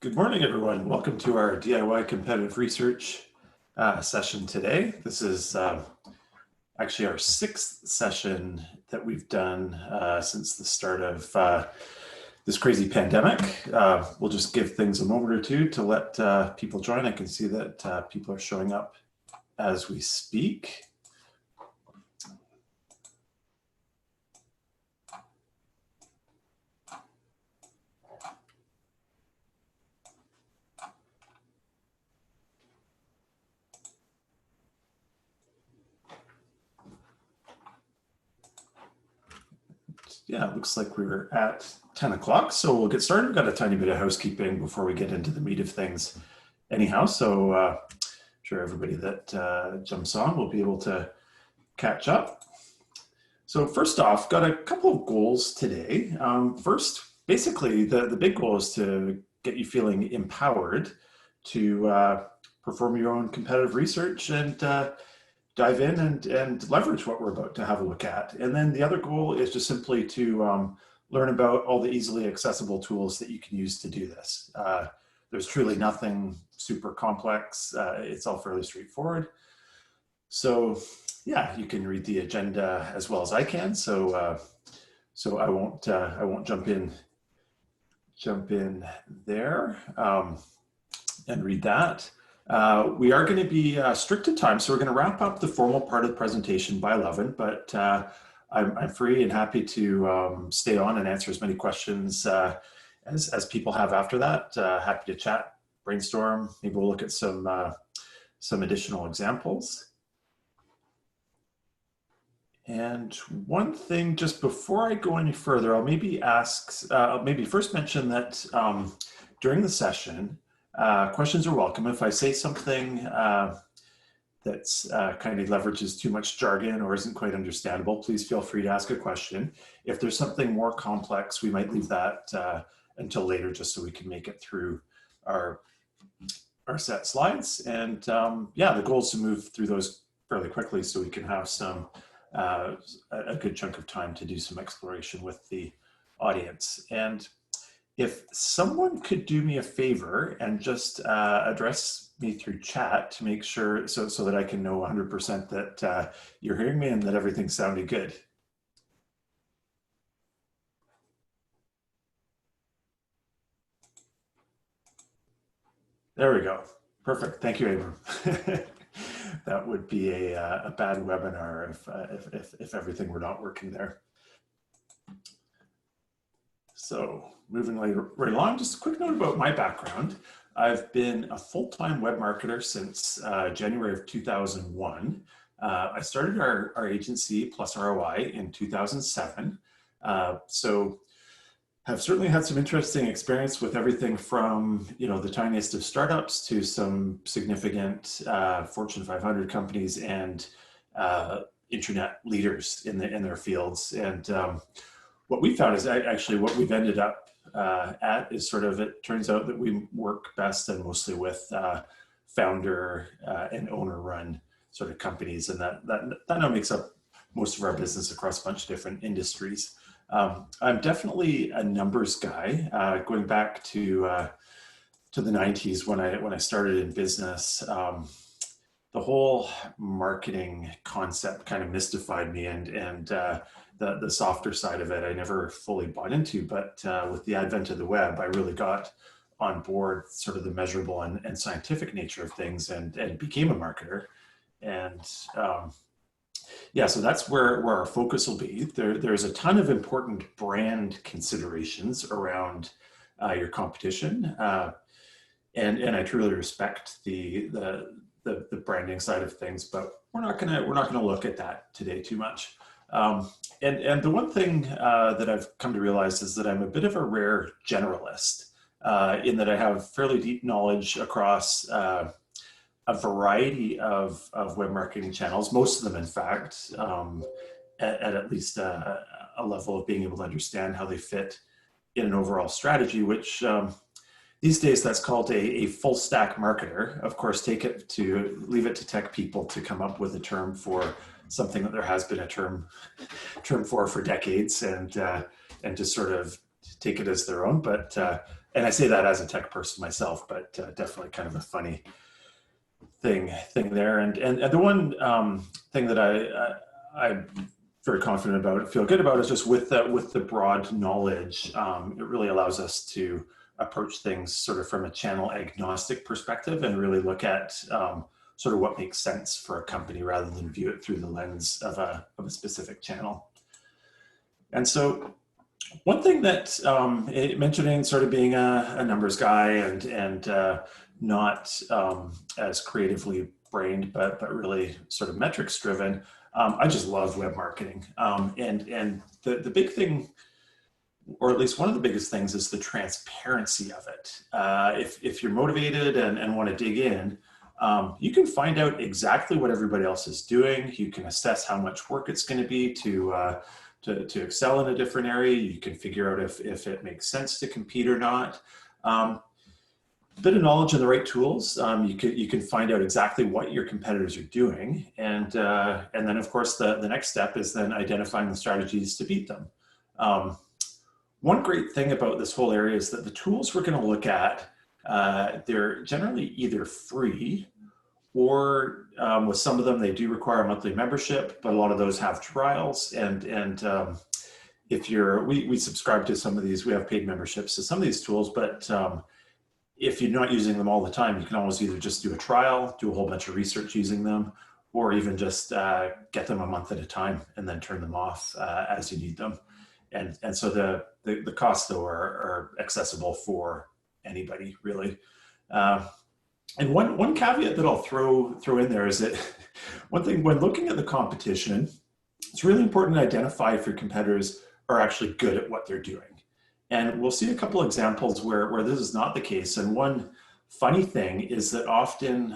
Good morning, everyone. Welcome to our DIY competitive research session today. This is actually our sixth session that we've done since the start of this crazy pandemic. We'll just give things a moment or two to let people join. I can see that people are showing up as we speak. Yeah, it looks like we're at 10 o'clock, so we'll get started. We've got a tiny bit of housekeeping before we get into the meat of things anyhow, so I'm sure everybody that jumps on will be able to catch up. So first off, got a couple of goals today. First, basically, the big goal is to get you feeling empowered to perform your own competitive research and dive in and leverage what we're about to have a look at. And then the other goal is just simply to learn about all the easily accessible tools that you can use to do this. There's truly nothing super complex. It's all fairly straightforward. So yeah, you can read the agenda as well as I can. So I won't jump in there and read that. We are going to be strict to time, so we're going to wrap up the formal part of the presentation by 11, but I'm free and happy to stay on and answer as many questions as people have after that. Happy to chat, brainstorm, maybe we'll look at some additional examples. And one thing just before I go any further, I'll maybe maybe first mention that during the session, questions are welcome. If I say something that's kind of leverages too much jargon or isn't quite understandable, please feel free to ask a question. If there's something more complex, we might leave that until later just so we can make it through our set slides. And yeah, the goal is to move through those fairly quickly so we can have some a good chunk of time to do some exploration with the audience. And if someone could do me a favor and just address me through chat to make sure so that I can know 100% that you're hearing me and that everything's sounding good. There we go. Perfect. Thank you, Abram. That would be a bad webinar if everything were not working there. So moving right along, just a quick note about my background. I've been a full-time web marketer since January of 2001. I started our agency, PlusROI, in 2007. So have certainly had some interesting experience with everything from the tiniest of startups to some significant Fortune 500 companies and internet leaders in their fields. And what we found is actually what we've ended up at is sort of, it turns out that we work best and mostly with founder and owner run sort of companies. And that now makes up most of our business across a bunch of different industries. I'm definitely a numbers guy, going back to the 90s when I started in business. The whole marketing concept kind of mystified me, and the softer side of it I never fully bought into, but with the advent of the web, I really got on board sort of the measurable and scientific nature of things and became a marketer. And yeah, so that's where our focus will be. There's a ton of important brand considerations around your competition, and I truly respect the branding side of things, but we're not gonna look at that today too much. And the one thing that I've come to realize is that I'm a bit of a rare generalist in that I have fairly deep knowledge across a variety of web marketing channels, most of them, in fact, at least a level of being able to understand how they fit in an overall strategy, which these days that's called a full stack marketer. Of course, leave it to tech people to come up with a term for something that there has been a term for decades, and just sort of take it as their own. But and I say that as a tech person myself, but definitely kind of a funny thing there. And the one thing that I'm very confident about, feel good about, is just with the broad knowledge, it really allows us to approach things sort of from a channel agnostic perspective and really look at sort of what makes sense for a company rather than view it through the lens of a specific channel. And so one thing that mentioning sort of being a numbers guy and not as creatively brained, but really sort of metrics driven, I just love web marketing. And the big thing, or at least one of the biggest things, is the transparency of it. If you're motivated and want to dig in, you can find out exactly what everybody else is doing. You can assess how much work it's going to be to excel in a different area. You can figure out if it makes sense to compete or not. A bit of knowledge and the right tools, you can find out exactly what your competitors are doing. And then of course the next step is then identifying the strategies to beat them. One great thing about this whole area is that the tools we're going to look at, they're generally either free, or with some of them, they do require a monthly membership, but a lot of those have trials. And if we subscribe to some of these, we have paid memberships to some of these tools, but if you're not using them all the time, you can always either just do a trial, do a whole bunch of research using them, or even just get them a month at a time and then turn them off as you need them. And so the costs, though, are accessible for anybody, really. And one caveat that I'll throw in there is that one thing, when looking at the competition, it's really important to identify if your competitors are actually good at what they're doing. And we'll see a couple examples where this is not the case. And one funny thing is that often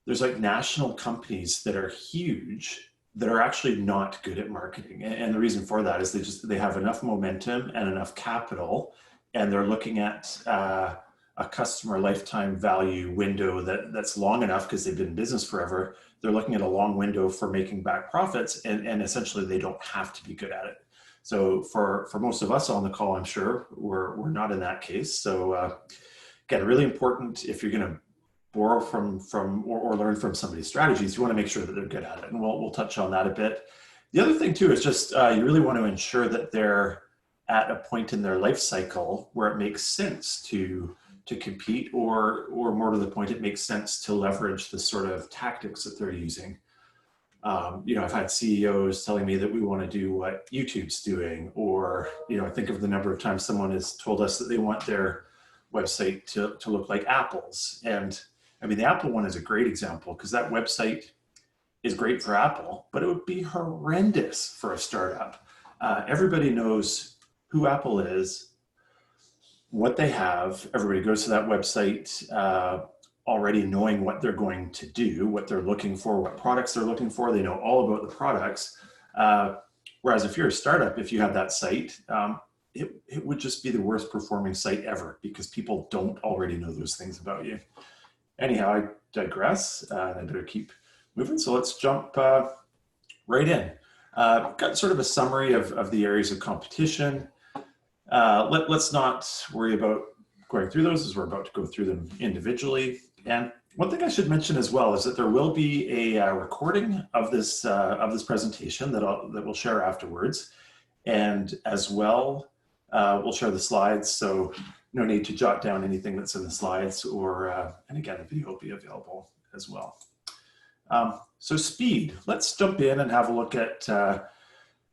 there's like national companies that are huge that are actually not good at marketing. And the reason for that is they have enough momentum and enough capital, and they're looking at a customer lifetime value window that's long enough because they've been in business forever. They're looking at a long window for making back profits, and essentially they don't have to be good at it. So for most of us on the call, I'm sure we're not in that case. So again, really important, if you're going to borrow from or learn from somebody's strategies, you want to make sure that they're good at it. And we'll touch on that a bit. The other thing too is just you really want to ensure that they're at a point in their life cycle where it makes sense to compete, or more to the point, it makes sense to leverage the sort of tactics that they're using. I've had CEOs telling me that we want to do what YouTube's doing, or, I think of the number of times someone has told us that they want their website to look like Apple's. And I mean, the Apple one is a great example because that website is great for Apple, but it would be horrendous for a startup. Everybody knows who Apple is, what they have. Everybody goes to that website already knowing what they're going to do, what they're looking for, what products they're looking for. They know all about the products. Whereas if you're a startup, if you have that site, it would just be the worst performing site ever because people don't already know those things about you. Anyhow, I digress. I better keep moving. So let's jump right in. Got sort of a summary of the areas of competition. Let's not worry about going through those, as we're about to go through them individually. And one thing I should mention as well is that there will be a recording of this presentation that we'll share afterwards, and as well we'll share the slides. So no need to jot down anything that's in the slides, and again, the video will be available as well. So speed. Let's jump in and have a look at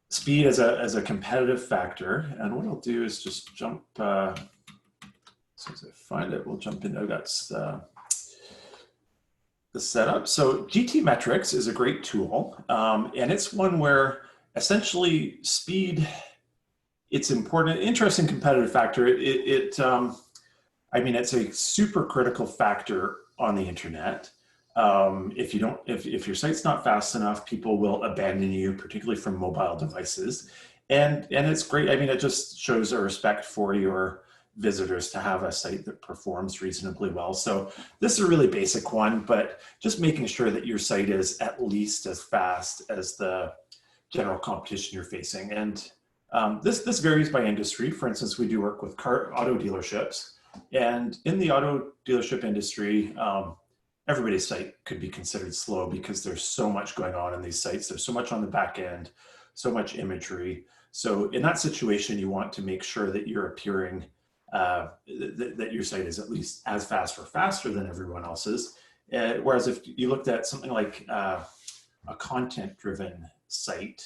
speed as a competitive factor. And what I'll do is just jump. As soon as I find it, we'll jump in. I've got the setup. So GT Metrics is a great tool, and it's one where essentially speed, it's important, interesting competitive factor. I mean, it's a super critical factor on the internet. If your site's not fast enough, people will abandon you, particularly from mobile devices. And it's great. I mean, it just shows a respect for your visitors to have a site that performs reasonably well. So this is a really basic one, but just making sure that your site is at least as fast as the general competition you're facing. And This varies by industry. For instance, we do work with auto dealerships, and in the auto dealership industry, everybody's site could be considered slow because there's so much going on in these sites. There's so much on the back end, so much imagery. So in that situation, you want to make sure that you're appearing, that your site is at least as fast or faster than everyone else's. Whereas if you looked at something like a content-driven site,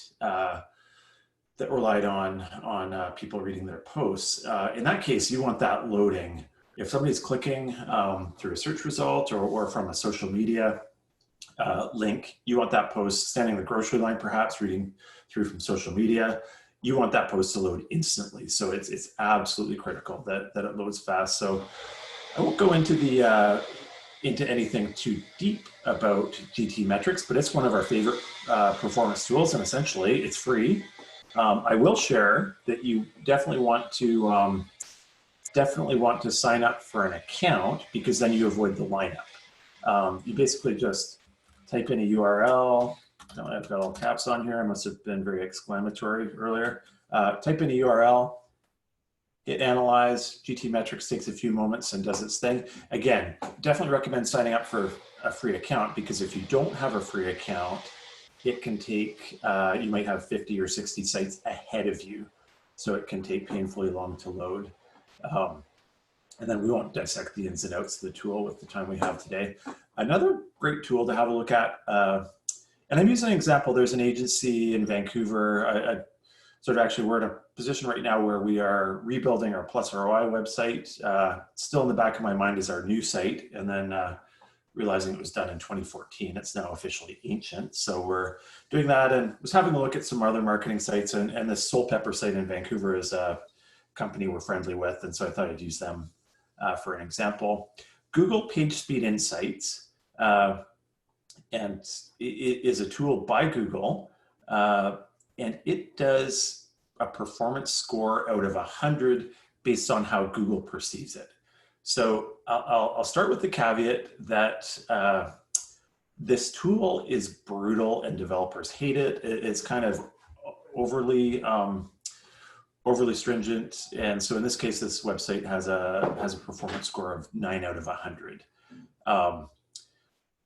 that relied on people reading their posts. In that case, you want that loading. If somebody's clicking through a search result or from a social media link, you want that post standing in the grocery line, perhaps reading through from social media. You want that post to load instantly. So it's absolutely critical that it loads fast. So I won't go into into anything too deep about GT metrics, but it's one of our favorite performance tools, and essentially it's free. I will share that you definitely want to sign up for an account, because then you avoid the lineup. You basically just type in a URL. I've got all caps on here. I must have been very exclamatory earlier. Type in a URL, hit analyze. GT metrics takes a few moments and does its thing. Again, definitely recommend signing up for a free account, because if you don't have a free account, it can take, you might have 50 or 60 sites ahead of you. So it can take painfully long to load. And then we won't dissect the ins and outs of the tool with the time we have today. Another great tool to have a look at, and I'm using an example, there's an agency in Vancouver. We're in a position right now where we are rebuilding our PlusROI website. Still in the back of my mind is our new site, and then realizing it was done in 2014. It's now officially ancient. So we're doing that, and was having a look at some other marketing sites, and the Soul Pepper site in Vancouver is a company we're friendly with. And so I thought I'd use them for an example. Google PageSpeed Insights, and it is a tool by Google, and it does a performance score out of 100 based on how Google perceives it. So I'll start with the caveat that this tool is brutal and developers hate it. It's kind of overly stringent, and so in this case, this website has a performance score of 9 out of 100,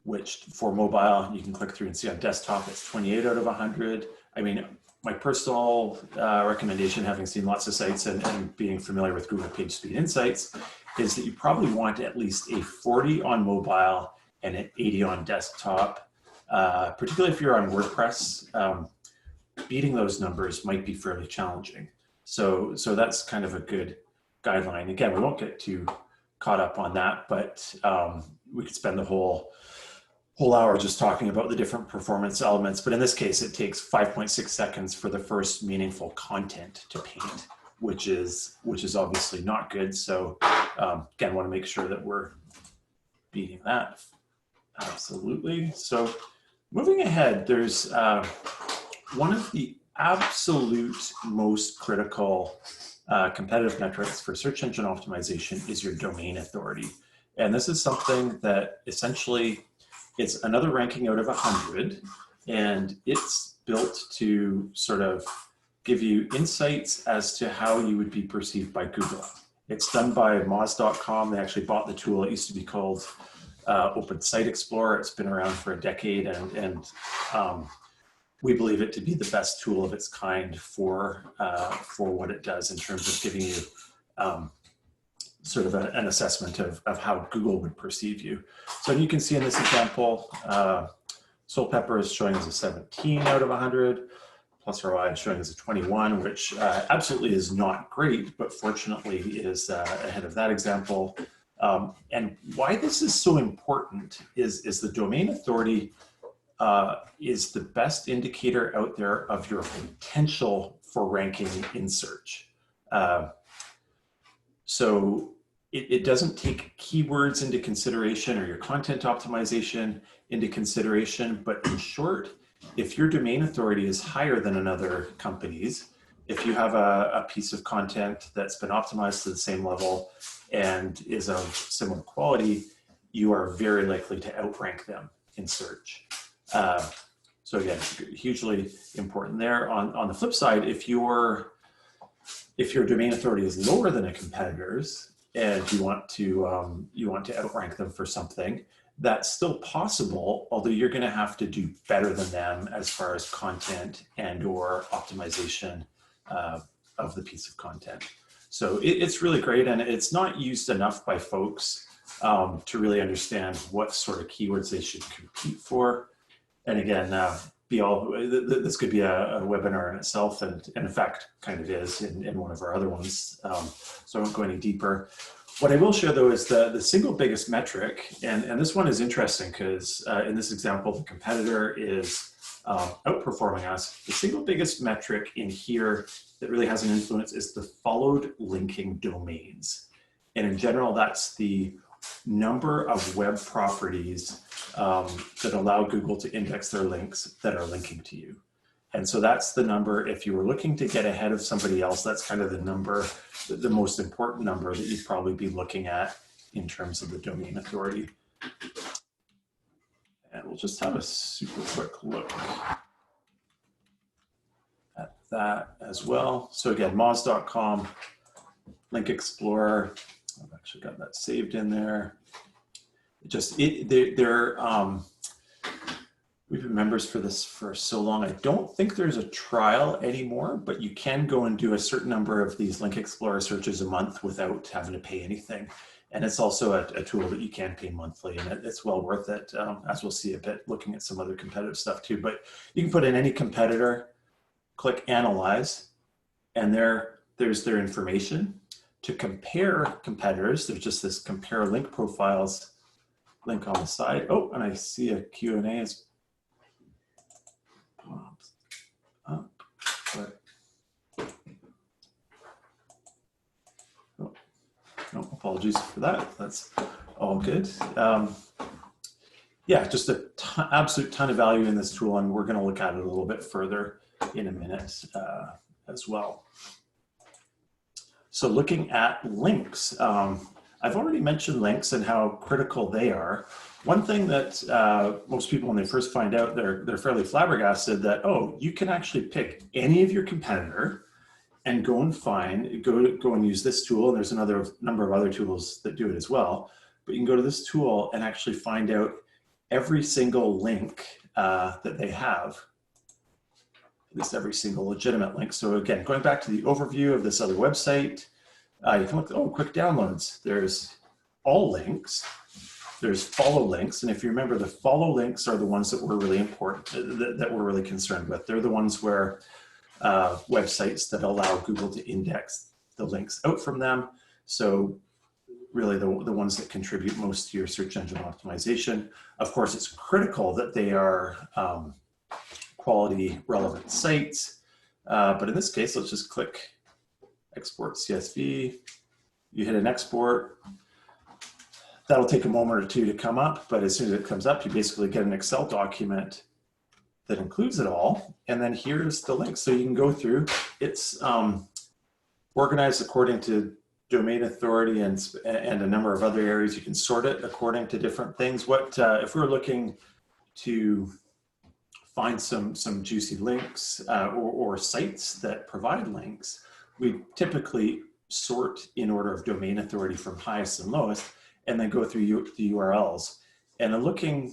which for mobile you can click through and see on desktop it's 28 out of 100. I mean, my personal recommendation, having seen lots of sites and being familiar with Google PageSpeed Insights, is that you probably want at least a 40 on mobile and an 80 on desktop, particularly if you're on WordPress. Beating those numbers might be fairly challenging. So that's kind of a good guideline. Again, we won't get too caught up on that, but we could spend the whole hour just talking about the different performance elements. But in this case, it takes 5.6 seconds for the first meaningful content to paint, which is obviously not good. So again, want to make sure that we're beating that. Absolutely. So moving ahead, there's one of the absolute most critical competitive metrics for search engine optimization is your domain authority. And this is something that essentially, it's another ranking out of 100, and it's built to sort of give you insights as to how you would be perceived by Google. It's done by Moz.com. They actually bought the tool. It used to be called Open Site Explorer. It's been around for a decade, and we believe it to be the best tool of its kind for what it does in terms of giving you sort of an assessment of how Google would perceive you. So you can see in this example, Soul Pepper is showing as a 17 out of 100. PlusROI is showing as a 21, which absolutely is not great, but fortunately is ahead of that example. And why this is so important is the domain authority is the best indicator out there of your potential for ranking in search. So it doesn't take keywords into consideration or your content optimization into consideration, but in short, if your domain authority is higher than another company's, if you have a piece of content that's been optimized to the same level and is of similar quality, you are very likely to outrank them in search. So again, hugely important there. On the flip side, if your if your domain authority is lower than a competitor's and you want to outrank them for something, that's still possible, although you're going to have to do better than them as far as content and or optimization of the piece of content. So it's really great, and it's not used enough by folks to really understand what sort of keywords they should compete for. And again, this could be a webinar in itself, and in fact kind of is in one of our other ones, so I won't go any deeper. What I will share though is the single biggest metric, and this one is interesting because in this example, the competitor is outperforming us. The single biggest metric in here that really has an influence is the followed linking domains. And in general, that's the number of web properties that allow Google to index their links that are linking to you. And so that's the number, if you were looking to get ahead of somebody else, that's kind of the number, the most important number that you'd probably be looking at in terms of the domain authority. And we'll just have a super quick look at that as well. So again, moz.com, Link Explorer, I've actually got that saved in there. We've been members for this for so long. I don't think there's a trial anymore, but you can go and do a certain number of these Link Explorer searches a month without having to pay anything. And it's also a tool that you can pay monthly, and it's well worth it, as we'll see a bit looking at some other competitive stuff too. But you can put in any competitor, click Analyze, and there's their information. To compare competitors, there's just this Compare Link Profiles link on the side. Oh, and I see a Q&A is up, but oh, no, apologies for that. That's all good. Yeah, just an absolute ton of value in this tool, and we're going to look at it a little bit further in a minute as well. So looking at links, I've already mentioned links and how critical they are. One thing that most people, when they first find out, they're fairly flabbergasted that, oh, you can actually pick any of your competitor and go and use this tool. And there's another number of other tools that do it as well. But you can go to this tool and actually find out every single link that they have, at least every single legitimate link. So again, going back to the overview of this other website, you can look, oh, quick downloads. There's all links. There's follow links. And if you remember, the follow links are the ones that were really important, that we're really concerned with. They're the ones where websites that allow Google to index the links out from them. So really the ones that contribute most to your search engine optimization. Of course, it's critical that they are quality relevant sites. But in this case, let's just click Export CSV. You hit an export. That'll take a moment or two to come up, but as soon as it comes up, you basically get an Excel document that includes it all. And then here's the link. So you can go through. It's organized according to domain authority and a number of other areas. You can sort it according to different things. If we're looking to find some juicy links or sites that provide links, we typically sort in order of domain authority from highest and lowest, and then go through the URLs. And in looking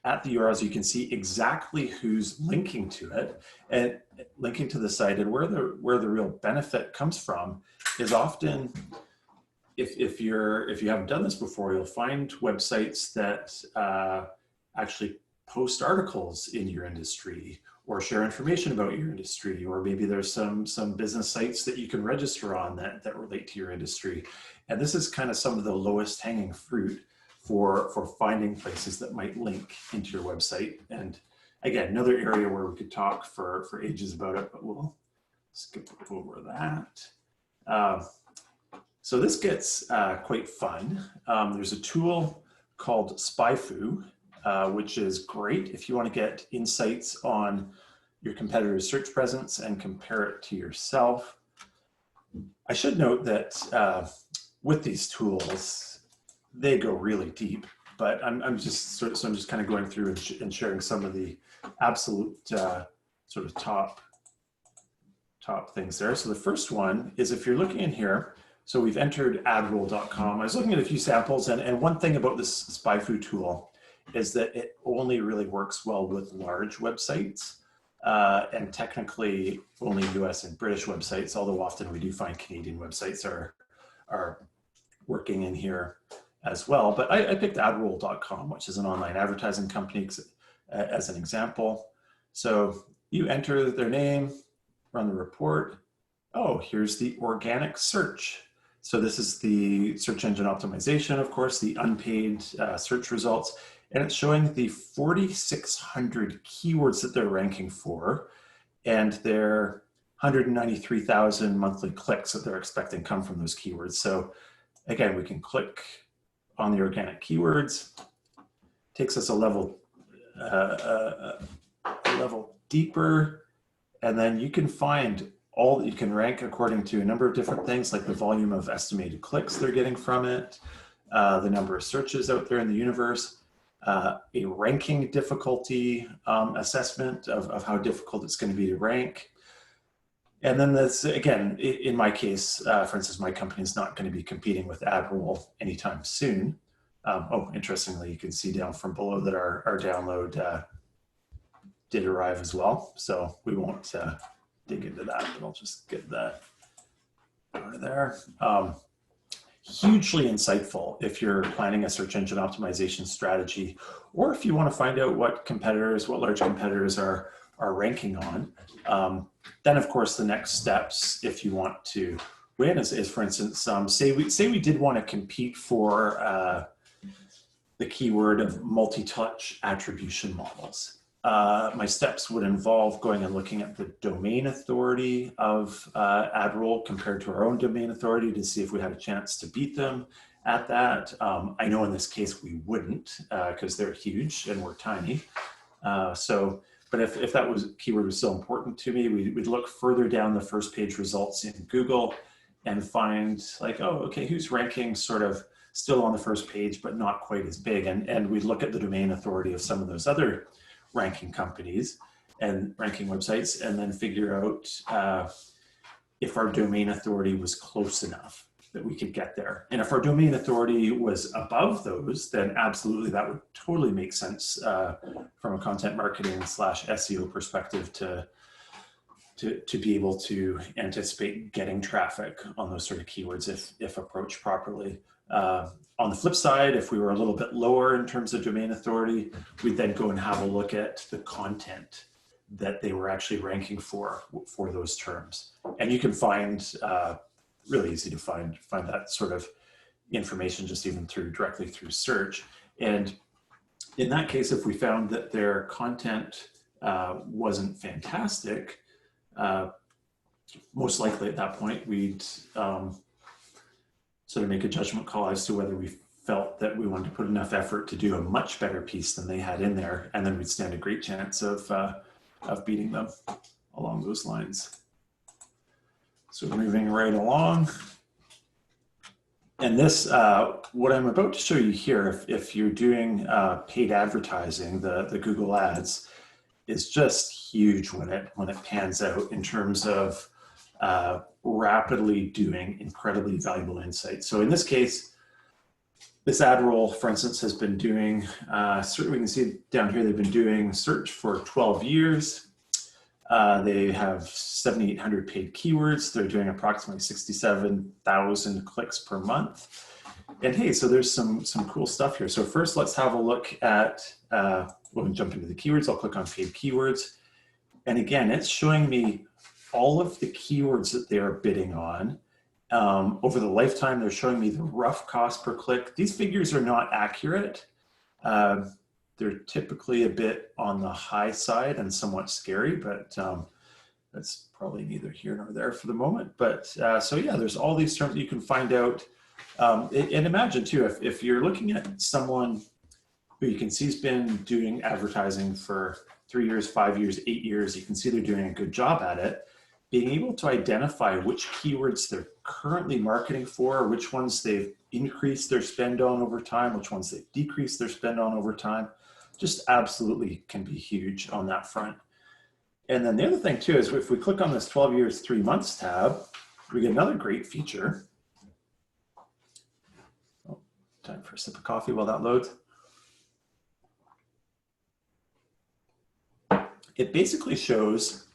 at the URLs, you can see exactly who's linking to it and linking to the site. And where the real benefit comes from is often, if you haven't done this before, you'll find websites that actually post articles in your industry or share information about your industry, or maybe there's some business sites that you can register on that relate to your industry. And this is kind of some of the lowest hanging fruit for finding places that might link into your website. And again, another area where we could talk for ages about it, but we'll skip over that. So this gets quite fun. There's a tool called SpyFu, which is great if you want to get insights on your competitor's search presence and compare it to yourself. I should note that with these tools, they go really deep, but I'm just kind of going through and sharing some of the absolute sort of top top things there. So the first one is if you're looking in here, so we've entered adroll.com. I was looking at a few samples, and one thing about this SpyFu tool is that it only really works well with large websites, and technically only US and British websites, although often we do find Canadian websites are working in here as well. But I picked adroll.com, which is an online advertising company, as an example. So you enter their name, run the report. Oh, here's the organic search. So this is the search engine optimization, of course, the unpaid search results, and it's showing the 4,600 keywords that they're ranking for, and their 193,000 monthly clicks that they're expecting come from those keywords. So again, we can click on the organic keywords, takes us a level deeper, and then you can find all that you can rank according to a number of different things, like the volume of estimated clicks they're getting from it, the number of searches out there in the universe, a ranking difficulty assessment of how difficult it's going to be to rank. And then that's, again, in my case, for instance, my company is not going to be competing with AdRoll anytime soon. Oh, interestingly, you can see down from below that our download did arrive as well. So we won't dig into that, but I'll just get that out of there. Hugely insightful if you're planning a search engine optimization strategy, or if you want to find out what large competitors are ranking on. Then, of course, the next steps, if you want to win, is for instance, say we did want to compete for the keyword of multi-touch attribution models. My steps would involve going and looking at the domain authority of AdRoll compared to our own domain authority to see if we had a chance to beat them at that. I know in this case we wouldn't, because they're huge and we're tiny. But if that keyword was still important to me, we'd look further down the first page results in Google and find like, oh, okay, who's ranking sort of still on the first page, but not quite as big. And we'd look at the domain authority of some of those other ranking companies and ranking websites, and then figure out if our domain authority was close enough that we could get there. And if our domain authority was above those, then absolutely that would totally make sense from a content marketing / SEO perspective to be able to anticipate getting traffic on those sort of keywords if approached properly. On the flip side, if we were a little bit lower in terms of domain authority, we'd then go and have a look at the content that they were actually ranking for those terms. And you can find, really easy to find that sort of information just even directly through search. And in that case, if we found that their content wasn't fantastic, most likely at that point, we'd sort of make a judgment call as to whether we felt that we wanted to put enough effort to do a much better piece than they had in there, and then we'd stand a great chance of beating them along those lines. So moving right along. And this, what I'm about to show you here, if you're doing paid advertising, the Google Ads, is just huge when it pans out in terms of rapidly doing incredibly valuable insights. So in this case, this AdRoll, for instance, has been doing, we can see down here, they've been doing search for 12 years. They have 7,800 paid keywords. They're doing approximately 67,000 clicks per month. And hey, so there's some cool stuff here. So first, let's have a look at, we'll jump into the keywords. I'll click on paid keywords. And again, it's showing me all of the keywords that they are bidding on. Over the lifetime, they're showing me the rough cost per click. These figures are not accurate. They're typically a bit on the high side and somewhat scary, but that's probably neither here nor there for the moment. But so yeah, there's all these terms that you can find out. And imagine too, if you're looking at someone who you can see has been doing advertising for 3 years, 5 years, 8 years, you can see they're doing a good job at it. Being able to identify which keywords they're currently marketing for, which ones they've increased their spend on over time, which ones they've decreased their spend on over time, just absolutely can be huge on that front. And then the other thing too is if we click on this 12 years, 3 months tab, we get another great feature. Oh, time for a sip of coffee while that loads. It basically shows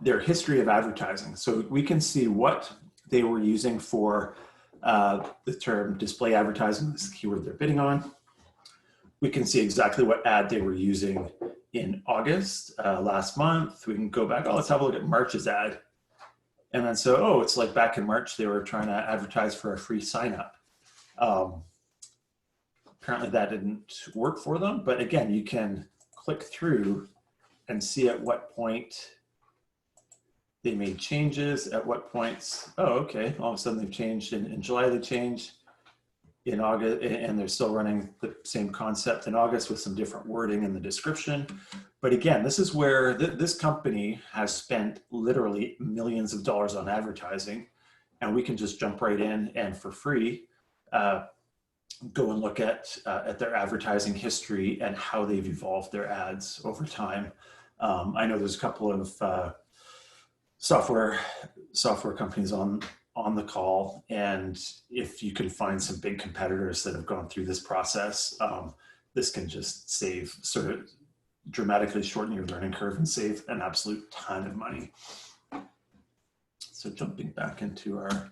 their history of advertising. So we can see what they were using for the term display advertising, this is the keyword they're bidding on. We can see exactly what ad they were using in August, last month. We can go back, oh, let's have a look at March's ad. And then so, oh, it's like back in March, they were trying to advertise for a free sign up. Apparently that didn't work for them, but again, you can click through and see at what point they made changes, at what points, oh, okay, all of a sudden they've changed. In July they changed, in August, and they're still running the same concept in August with some different wording in the description. But again, this is where this company has spent literally millions of dollars on advertising, and we can just jump right in and for free go and look at their advertising history and how they've evolved their ads over time. I know there's a couple of software companies on the call, and if you can find some big competitors that have gone through this process, this can just save, sort of dramatically shorten your learning curve and save an absolute ton of money. So jumping back into our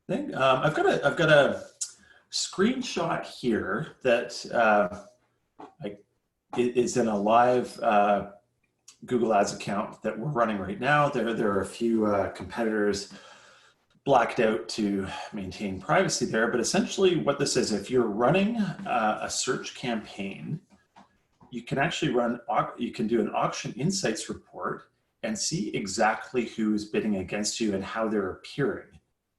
thing, I've got a screenshot here that is in a live Google Ads account that we're running right now. There are a few competitors blacked out to maintain privacy there, but essentially what this is, if you're running a search campaign, you can actually you can do an auction insights report and see exactly who's bidding against you and how they're appearing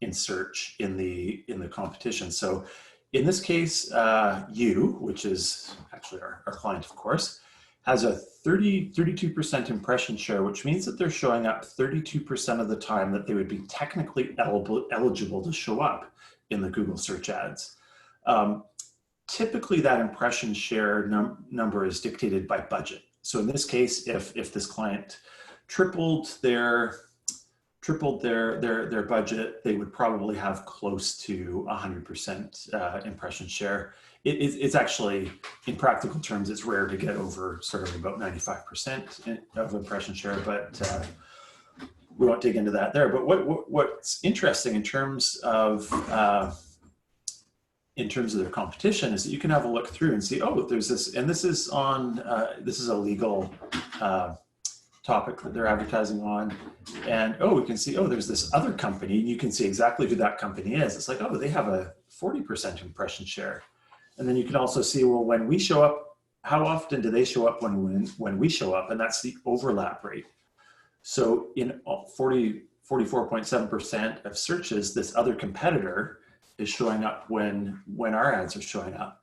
in search in the competition. So in this case, which is actually our client, of course, has a 32% impression share, which means that they're showing up 32% of the time that they would be technically eligible to show up in the Google search ads. Typically that impression share number is dictated by budget. So in this case, if this client tripled their budget, they would probably have close to 100% impression share. It's actually, in practical terms, it's rare to get over sort of about 95% of impression share, but we won't dig into that there. But what's interesting in terms of their competition is that you can have a look through and see, oh, there's this, and this is on, this is a legal topic that they're advertising on, and oh, we can see, oh, there's this other company, and you can see exactly who that company is. It's like, oh, they have a 40% impression share. And then you can also see, well, when we show up, how often do they show up when we show up? And that's the overlap rate. So in 44.7% of searches, this other competitor is showing up when our ads are showing up.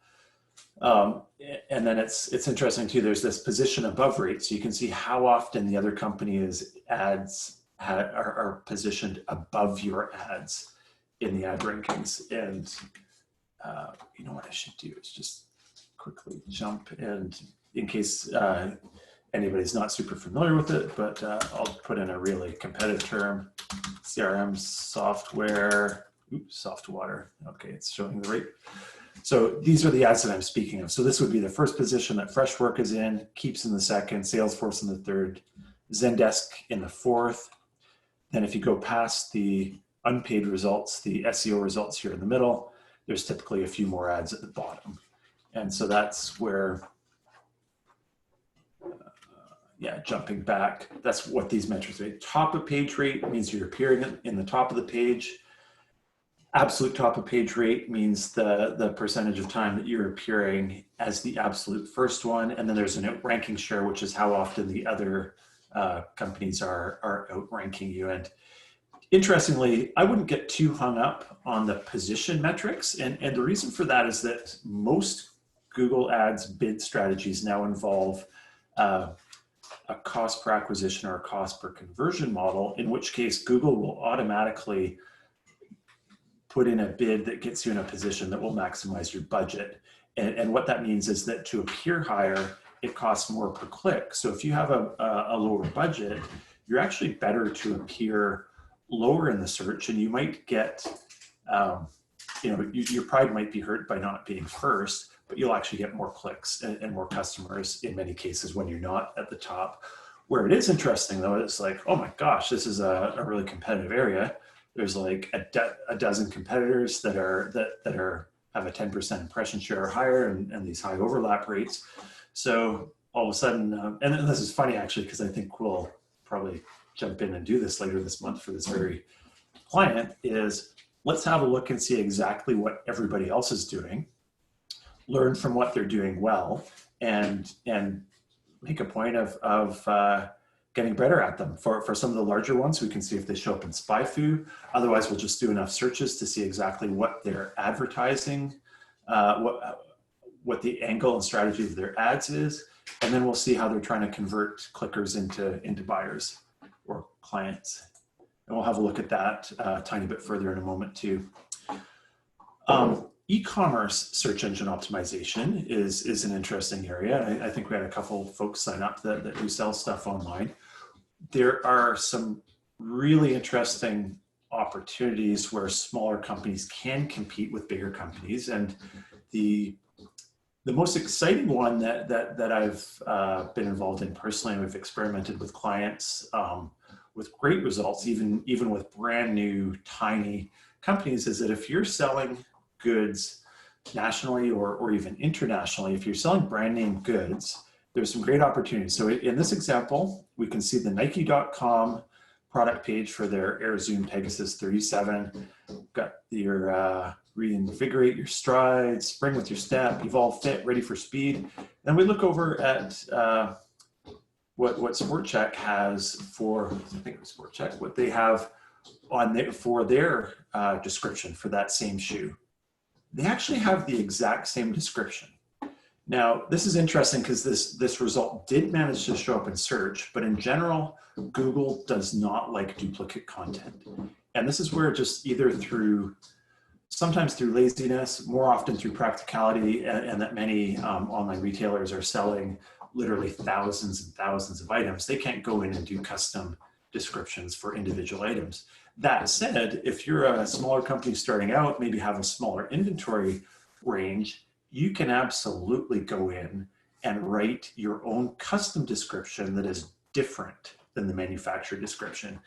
And then it's interesting too, there's this position above rate. So you can see how often the other company's ads are positioned above your ads in the ad rankings. And you know what I should do is just quickly jump, and in case anybody's not super familiar with it, but I'll put in a really competitive term, CRM software, soft water. Okay, it's showing the rate. So these are the ads that I'm speaking of. So this would be the first position that Freshwork is in, Keeps in the second, Salesforce in the third, Zendesk in the fourth. Then if you go past the unpaid results, the SEO results here in the middle, there's typically a few more ads at the bottom. And so that's where, jumping back, that's what these metrics are. Top of page rate means you're appearing in the top of the page. Absolute top of page rate means the percentage of time that you're appearing as the absolute first one. And then there's an outranking share, which is how often the other companies are outranking you. And interestingly, I wouldn't get too hung up on the position metrics. And the reason for that is that most Google Ads bid strategies now involve a cost per acquisition or a cost per conversion model, in which case Google will automatically put in a bid that gets you in a position that will maximize your budget. And what that means is that to appear higher, it costs more per click. So if you have a lower budget, you're actually better to appear lower in the search, and you might get, your pride might be hurt by not being first, but you'll actually get more clicks and more customers in many cases when you're not at the top. Where it is interesting though, it's like, oh my gosh, this is a really competitive area. There's like a dozen competitors that have a 10% impression share or higher, and these high overlap rates. So all of a sudden, and this is funny actually, because I think we'll probably jump in and do this later this month for this very client, is let's have a look and see exactly what everybody else is doing, learn from what they're doing well, and make a point of getting better at them. For some of the larger ones, we can see if they show up in SpyFu. Otherwise, we'll just do enough searches to see exactly what they're advertising, what the angle and strategy of their ads is, and then we'll see how they're trying to convert clickers into buyers or clients. And we'll have a look at that a tiny bit further in a moment too. E-commerce search engine optimization is an interesting area. I think we had a couple folks sign up that do sell stuff online. There are some really interesting opportunities where smaller companies can compete with bigger companies, and the most exciting one that I've been involved in personally, and we've experimented with clients with great results, even with brand new tiny companies, is that if you're selling goods nationally or even internationally, if you're selling brand name goods, there's some great opportunities. So in this example, we can see the Nike.com product page for their Air Zoom Pegasus 37. Got your reinvigorate your strides, spring with your step, evolve fit, ready for speed. Then we look over at what Sport Check has for, I think it was Sport Check, what they have on there for their description for that same shoe. They actually have the exact same description. Now, this is interesting because this result did manage to show up in search, but in general, Google does not like duplicate content. And this is where just either sometimes through laziness, more often through practicality, and that many online retailers are selling literally thousands and thousands of items, they can't go in and do custom descriptions for individual items. That said, if you're a smaller company starting out, maybe have a smaller inventory range, you can absolutely go in and write your own custom description that is different than the manufacturer description.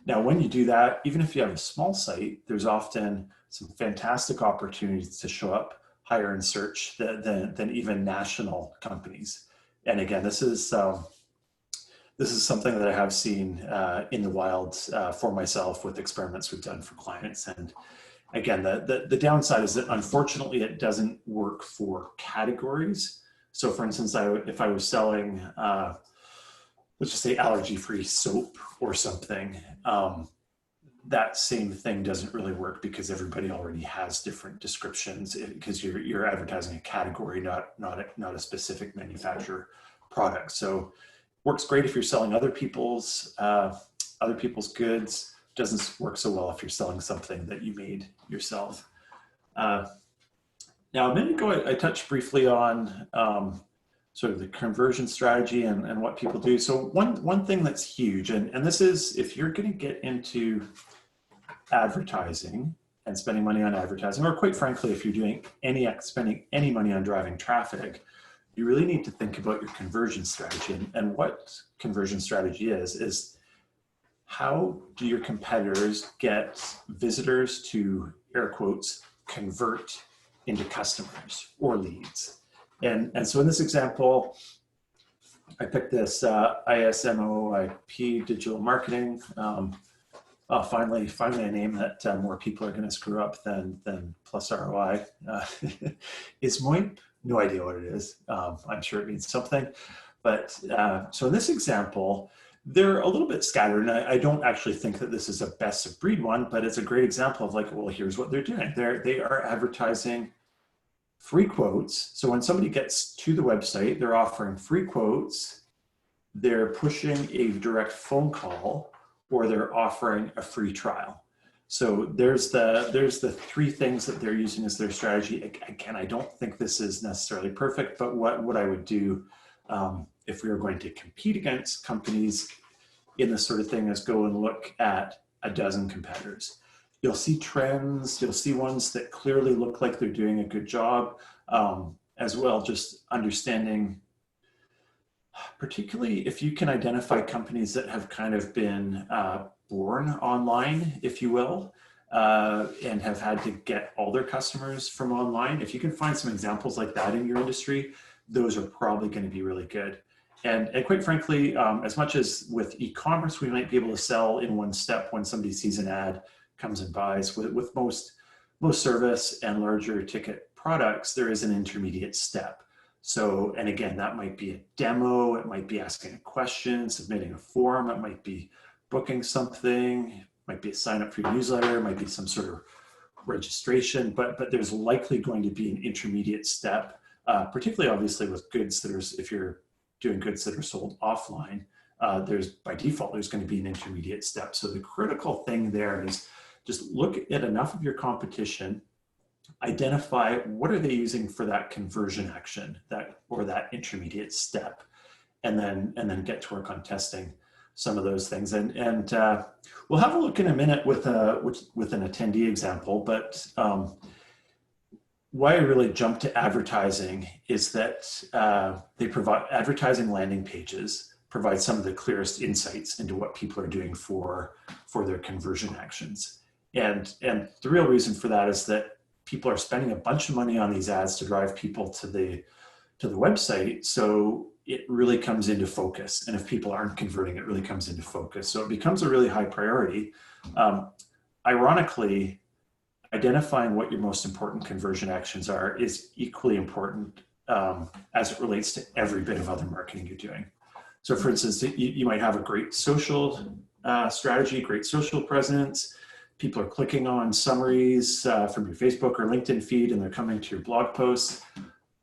Now, when you do that, even if you have a small site, there's often some fantastic opportunities to show up higher in search than even national companies. And again, this is something that I have seen in the wild for myself with experiments we've done for clients. And again, the downside is that unfortunately it doesn't work for categories. So for instance, if I was selling, let's just say allergy-free soap or something, that same thing doesn't really work because everybody already has different descriptions because you're advertising a category, not a specific manufacturer product. So works great if you're selling other people's goods. Doesn't work so well if you're selling something that you made yourself. Now, a minute ago, I touched briefly on sort of the conversion strategy and what people do. So one thing that's huge, and this is if you're going to get into advertising and spending money on advertising, or quite frankly, if you're doing spending any money on driving traffic, you really need to think about your conversion strategy. And what conversion strategy is how do your competitors get visitors to, air quotes, convert into customers or leads? And so in this example, I picked this ISMOIP digital marketing. Finally a name that more people are going to screw up than PlusROI. Is MOIP? No idea what it is. I'm sure it means something. But so in this example, they're a little bit scattered, and I don't actually think that this is a best of breed one, but it's a great example of like, well, here's what they're doing. They are advertising free quotes. So when somebody gets to the website, they're offering free quotes, they're pushing a direct phone call, or they're offering a free trial. So there's the three things that they're using as their strategy. Again, I don't think this is necessarily perfect, but what I would do if we were going to compete against companies in this sort of thing, is go and look at a dozen competitors. You'll see trends, you'll see ones that clearly look like they're doing a good job, as well, just understanding, particularly if you can identify companies that have kind of been born online, if you will, and have had to get all their customers from online. If you can find some examples like that in your industry, those are probably going to be really good. And quite frankly, as much as with e-commerce, we might be able to sell in one step when somebody sees an ad, comes and buys. With most service and larger ticket products, there is an intermediate step. So, and again, that might be a demo, it might be asking a question, submitting a form, it might be booking something, it might be a sign up for your newsletter, it might be some sort of registration, but there's likely going to be an intermediate step, particularly obviously with goods that are, if you're doing goods that are sold offline, there's by default, there's going to be an intermediate step. So the critical thing there is just look at enough of your competition, identify what are they using for that conversion action, or that intermediate step, and then get to work on testing some of those things. And we'll have a look in a minute with an attendee example, but why I really jumped to advertising is that they provide advertising landing pages, provide some of the clearest insights into what people are doing for their conversion actions. And the real reason for that is that people are spending a bunch of money on these ads to drive people to the website. So it really comes into focus. And if people aren't converting, it really comes into focus. So it becomes a really high priority. Ironically, identifying what your most important conversion actions are is equally important as it relates to every bit of other marketing you're doing. So for instance, you might have a great social strategy, great social presence. People are clicking on summaries from your Facebook or LinkedIn feed, and they're coming to your blog posts,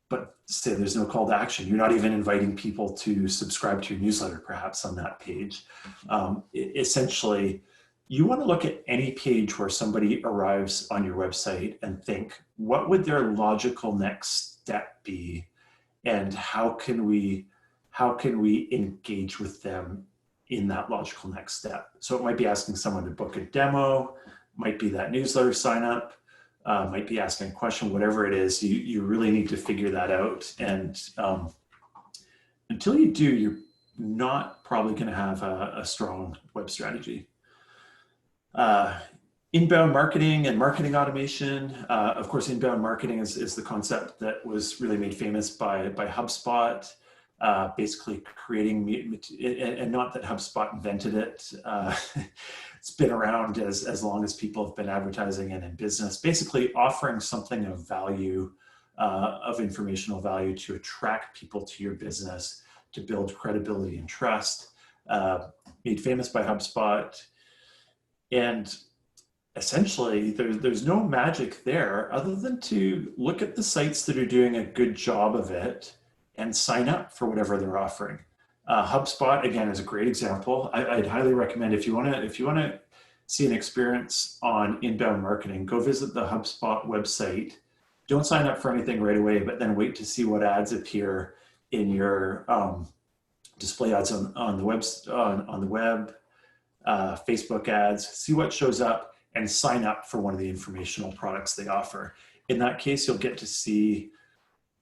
but say there's no call to action. You're not even inviting people to subscribe to your newsletter, perhaps, on that page. Essentially, you want to look at any page where somebody arrives on your website and think, what would their logical next step be? And how can we engage with them in that logical next step? So it might be asking someone to book a demo, might be that newsletter sign up, might be asking a question, whatever it is, you really need to figure that out. And until you do, you're not probably going to have a strong web strategy. Inbound marketing and marketing automation. Of course, inbound marketing is the concept that was really made famous by HubSpot. Basically creating, and not that HubSpot invented it, it's been around as long as people have been advertising and in business, basically offering something of value, of informational value to attract people to your business, to build credibility and trust, made famous by HubSpot. And essentially there's no magic there other than to look at the sites that are doing a good job of it and sign up for whatever they're offering. HubSpot, again, is a great example. I'd highly recommend, if you want to see an experience on inbound marketing, go visit the HubSpot website. Don't sign up for anything right away, but then wait to see what ads appear in your display ads on the web, Facebook ads. See what shows up and sign up for one of the informational products they offer. In that case, you'll get to see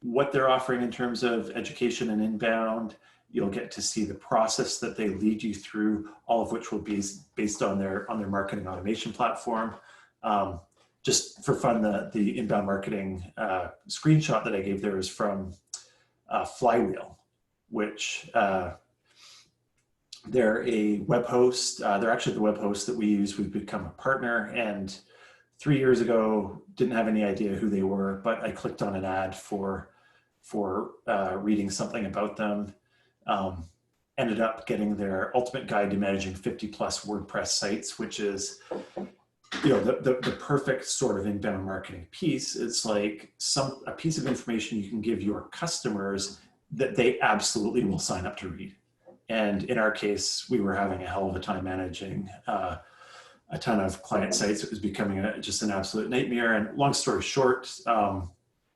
what they're offering in terms of education and inbound. You'll get to see the process that they lead you through, all of which will be based on their marketing automation platform. Just for fun, the inbound marketing screenshot that I gave there is from Flywheel, which they're a web host. They're actually the web host that we use. We've become a partner, and 3 years ago, didn't have any idea who they were, but I clicked on an ad for reading something about them. Ended up getting their ultimate guide to managing 50 plus WordPress sites, which is, the perfect sort of inbound marketing piece. It's like a piece of information you can give your customers that they absolutely will sign up to read. And in our case, we were having a hell of a time managing a ton of client sites. It was becoming just an absolute nightmare. And long story short,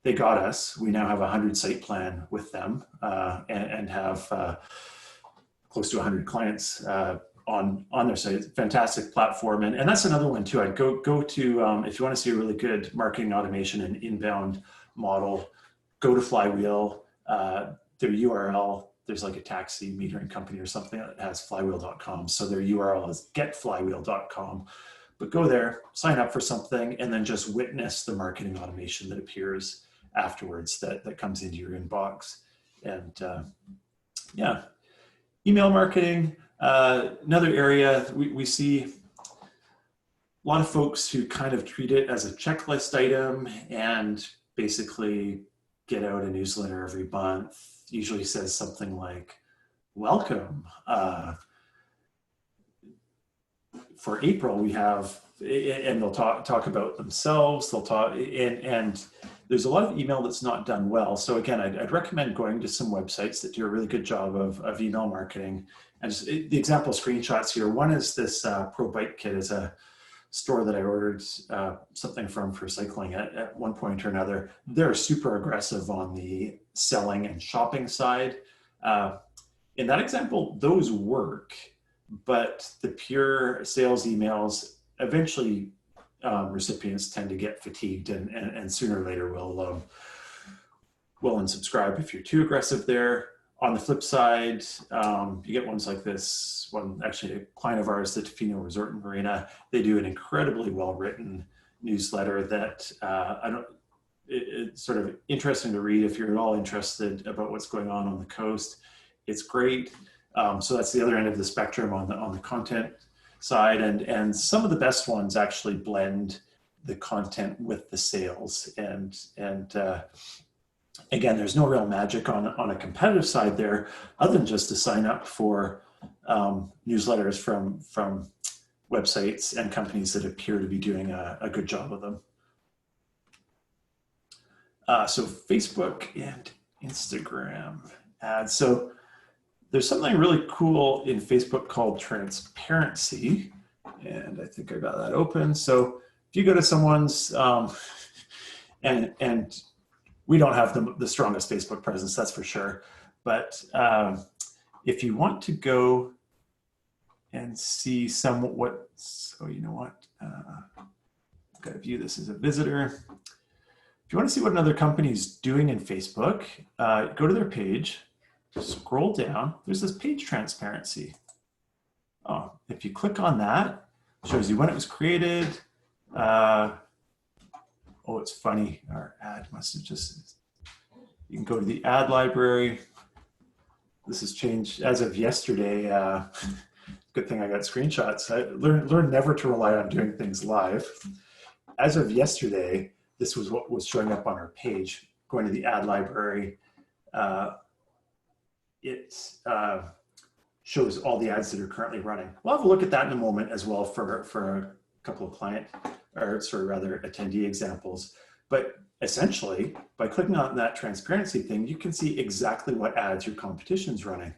they got us. We now have a 100 site plan with them and have close to 100 clients on their site. It's a fantastic platform. And that's another one too. I'd go to, if you want to see a really good marketing automation and inbound model, go to Flywheel, their URL, there's like a taxi metering company or something that has flywheel.com. So their URL is getflywheel.com. But go there, sign up for something, and then just witness the marketing automation that appears afterwards that comes into your inbox. And yeah, email marketing, another area we see a lot of folks who kind of treat it as a checklist item and basically get out a newsletter every month. Usually says something like, welcome. For April, we have, and they'll talk about themselves, they'll talk, and there's a lot of email that's not done well. So again, I'd recommend going to some websites that do a really good job of email marketing. And just, the example screenshots here, one is this Pro Bike Kit is a store that I ordered something from for cycling at one point or another. They're super aggressive on the selling and shopping side. In that example, those work, but the pure sales emails, eventually recipients tend to get fatigued and sooner or later will unsubscribe if you're too aggressive there. On the flip side, you get ones like this one, actually a client of ours, the Tofino Resort and Marina, they do an incredibly well-written newsletter that it's sort of interesting to read if you're at all interested about what's going on the coast. It's great. So that's the other end of the spectrum on the content side, and some of the best ones actually blend the content with the sales. And again, there's no real magic on a competitive side there, other than just to sign up for newsletters from websites and companies that appear to be doing a good job of them. So Facebook and Instagram ads. So there's something really cool in Facebook called transparency. And I think I got that open. So if you go to someone's, and we don't have the strongest Facebook presence, that's for sure. But if you want to go and see so you know what, I've got to view this as a visitor. If you want to see what another company is doing in Facebook, go to their page, scroll down, there's this page transparency. Oh, if you click on that, it shows you when it was created. Oh, it's funny, our ad must have just, you can go to the ad library. This has changed as of yesterday. Good thing I got screenshots. I learned never to rely on doing things live. As of yesterday, this was what was showing up on our page. Going to the ad library, it shows all the ads that are currently running. We'll have a look at that in a moment as well for a couple of client, or sort of rather attendee examples. But essentially, by clicking on that transparency thing, you can see exactly what ads your competition's running.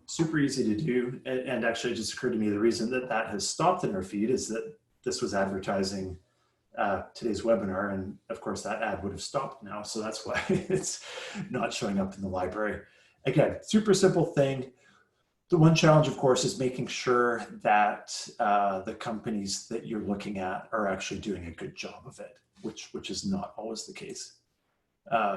Super easy to do. And actually it just occurred to me, the reason that has stopped in our feed is that this was advertising today's webinar. And of course that ad would have stopped now. So that's why it's not showing up in the library. Again, super simple thing. The one challenge, of course, is making sure that the companies that you're looking at are actually doing a good job of it, which is not always the case.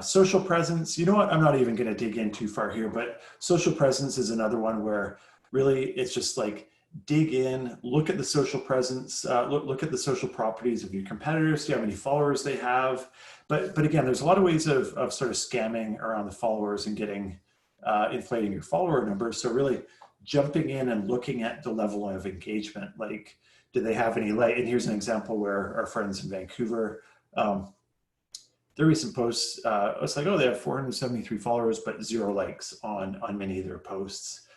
Social presence, you know what, I'm not even going to dig in too far here, but social presence is another one where really it's just like dig in, look at the social presence, look at the social properties of your competitors, see how many followers they have. But again, there's a lot of ways of sort of scamming around the followers and getting inflating your follower numbers. So really jumping in and looking at the level of engagement, like, do they have any like, and here's an example where our friends in Vancouver, their recent posts, it's like, oh, they have 473 followers, but 0 likes on many of their posts.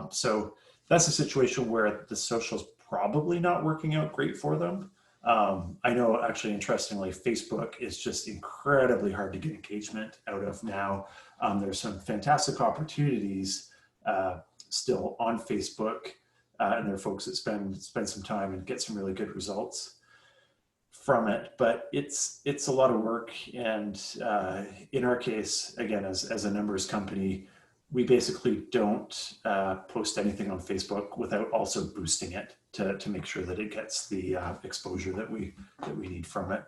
So that's a situation where the social's probably not working out great for them. I know, actually, interestingly, Facebook is just incredibly hard to get engagement out of now. There's some fantastic opportunities still on Facebook, and there are folks that spend some time and get some really good results. from it, but it's a lot of work. And in our case, again, as a numbers company, we basically don't post anything on Facebook without also boosting it to make sure that it gets the exposure that we need from it.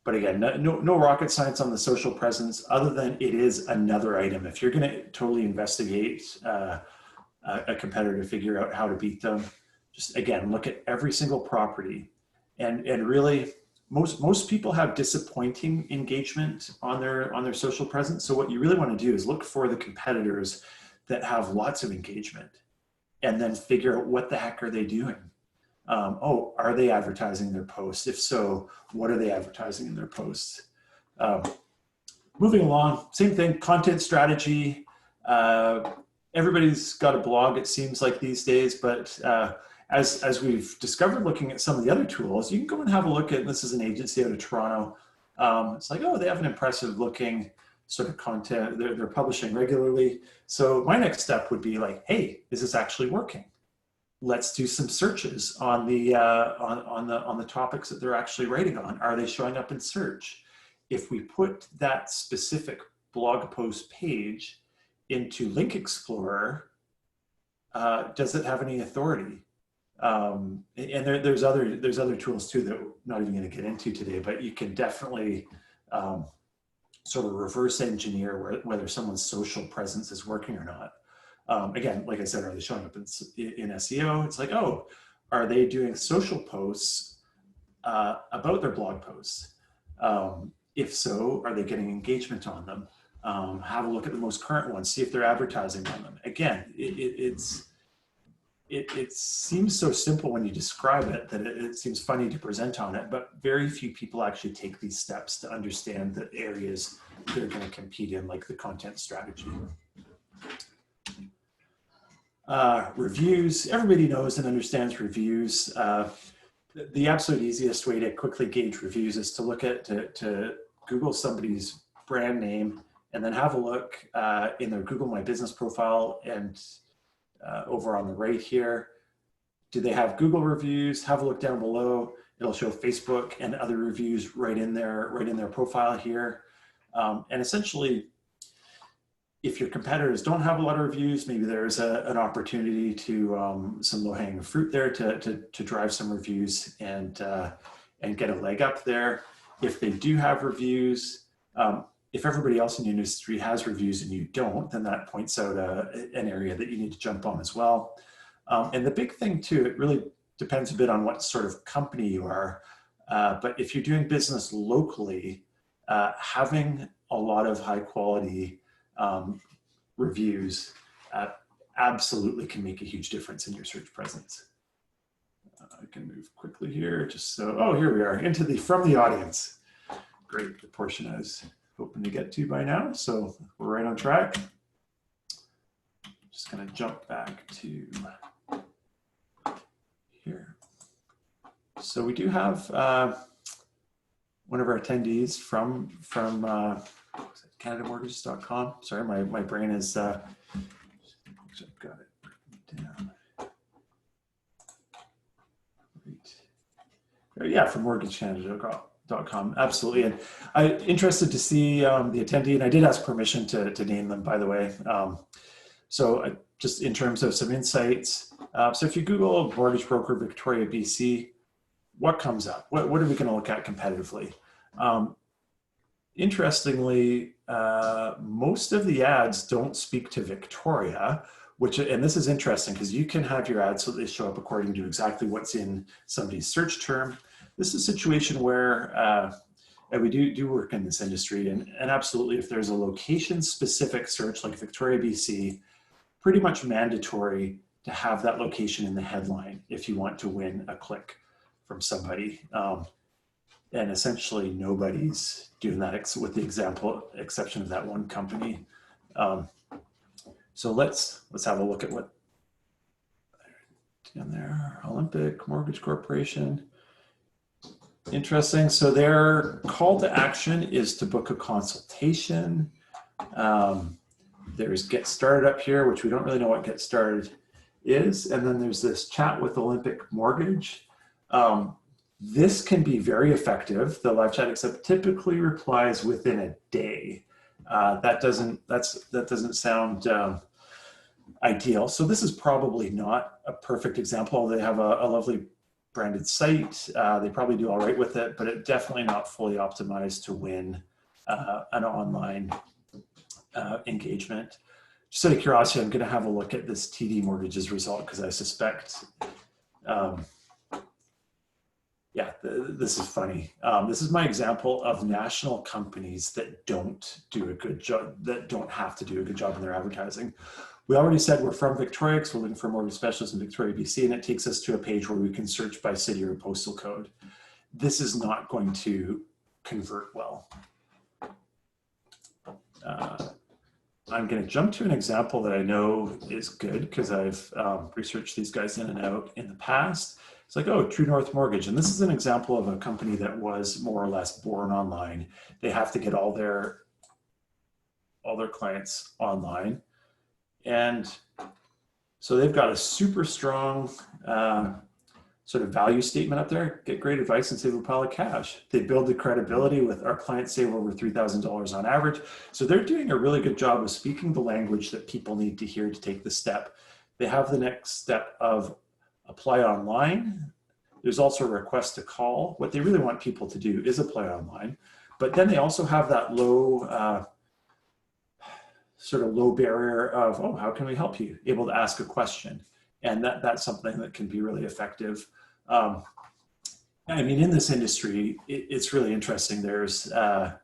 But again, no rocket science on the social presence, other than it is another item. If you're going to totally investigate a competitor to figure out how to beat them, just again, look at every single property. And really, most people have disappointing engagement on their social presence. So what you really want to do is look for the competitors that have lots of engagement, and then figure out what the heck are they doing. Oh, are they advertising their posts? If so, what are they advertising in their posts? Moving along, same thing, content strategy. Everybody's got a blog, it seems like these days, but as we've discovered looking at some of the other tools, you can go and have a look at, this is an agency out of Toronto. It's like, oh, they have an impressive looking sort of content. They're publishing regularly. So my next step would be like, hey, is this actually working? Let's do some searches on the topics that they're actually writing on. Are they showing up in search? If we put that specific blog post page into Link Explorer, does it have any authority? And there's other tools too that we're not even going to get into today, but you can definitely sort of reverse engineer whether someone's social presence is working or not. Again, like I said, are they showing up in SEO? It's like, oh, are they doing social posts about their blog posts? If so, are they getting engagement on them? Have a look at the most current ones, see if they're advertising on them. Again, it seems so simple when you describe it that it seems funny to present on it, but very few people actually take these steps to understand the areas they're going to compete in, like the content strategy. Reviews, everybody knows and understands reviews. The absolute easiest way to quickly gauge reviews is to look at, to Google somebody's brand name and then have a look in their Google My Business profile, and over on the right here, do they have Google reviews? Have a look down below. It'll show Facebook and other reviews right in their profile here. And essentially, if your competitors don't have a lot of reviews, maybe there's an opportunity to some low-hanging fruit there to drive some reviews and get a leg up there. If they do have reviews, if everybody else in the industry has reviews and you don't, then that points out an area that you need to jump on as well. And the big thing too, it really depends a bit on what sort of company you are. But if you're doing business locally, having a lot of high quality reviews absolutely can make a huge difference in your search presence. I can move quickly here just so, oh, here we are, into the from the audience. Great, the portion I was hoping to get to by now. So we're right on track. Just gonna jump back to here. So we do have one of our attendees from CanadaMortgages.com. Sorry, my brain is, I've got it down. Great. Yeah, from MortgageCanada.com, absolutely. And I'm interested to see the attendee, and I did ask permission to name them, by the way. So just in terms of some insights, so if you Google mortgage broker Victoria, BC, what comes up? What are we going to look at competitively? Interestingly, most of the ads don't speak to Victoria, and this is interesting because you can have your ads so they show up according to exactly what's in somebody's search term. This is a situation where and we do work in this industry, and absolutely, if there's a location-specific search like Victoria, BC, pretty much mandatory to have that location in the headline if you want to win a click from somebody. And essentially, nobody's doing that with the exception of that one company. So let's have a look at what down there. Olympic Mortgage Corporation. Interesting. So their call to action is to book a consultation. There's Get Started up here, which we don't really know what Get Started is. And then there's this chat with Olympic Mortgage. This can be very effective. The live chat accept typically replies within a day. That doesn't sound ideal. So this is probably not a perfect example. They have a lovely branded site. They probably do all right with it, but it's definitely not fully optimized to win an online engagement. Just out of curiosity, I'm going to have a look at this TD Mortgages result because I suspect, yeah, this is funny. This is my example of national companies that don't do a good job, that don't have to do a good job in their advertising. We already said we're from Victoria because we're looking for mortgage specialists in Victoria, BC, and it takes us to a page where we can search by city or postal code. This is not going to convert well. I'm going to jump to an example that I know is good because I've researched these guys in and out in the past. It's like, oh, True North Mortgage. And this is an example of a company that was more or less born online. They have to get all their clients online. And so they've got a super strong sort of value statement up there: get great advice and save a pile of cash. They build the credibility with our clients save over $3,000 on average. So they're doing a really good job of speaking the language that people need to hear to take the step. They have the next step of apply online. There's also a request to call. What they really want people to do is apply online. But then they also have that low, sort of low barrier of, oh, how can we help you? Able to ask a question. And that's something that can be really effective. I mean, in this industry, it's really interesting. There's a